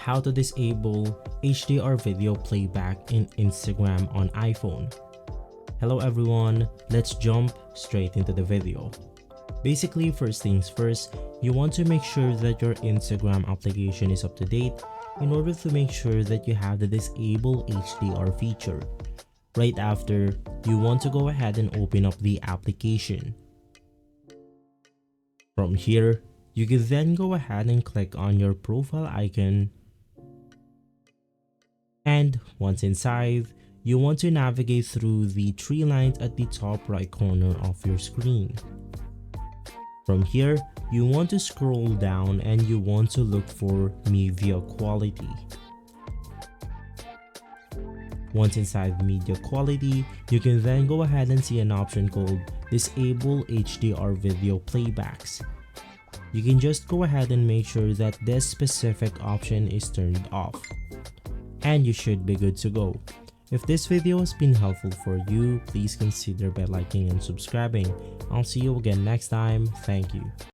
how to disable HDR video playback in Instagram on iPhone. Hello everyone, let's jump straight into the video. Basically, first things first, you want to make sure that your Instagram application is up to date in order to make sure that you have the disable HDR feature. Right after, you want to go ahead and open up the application. From here, you can then go ahead and click on your profile icon. And once inside, you want to navigate through the three lines at the top right corner of your screen. From here, you want to scroll down and you want to look for media quality. Once inside media quality, you can then go ahead and see an option called disable HDR video playbacks. You can just go ahead and make sure that this specific option is turned off, and you should be good to go. If this video has been helpful for you, please consider by liking and subscribing. I'll see you again next time. Thank you.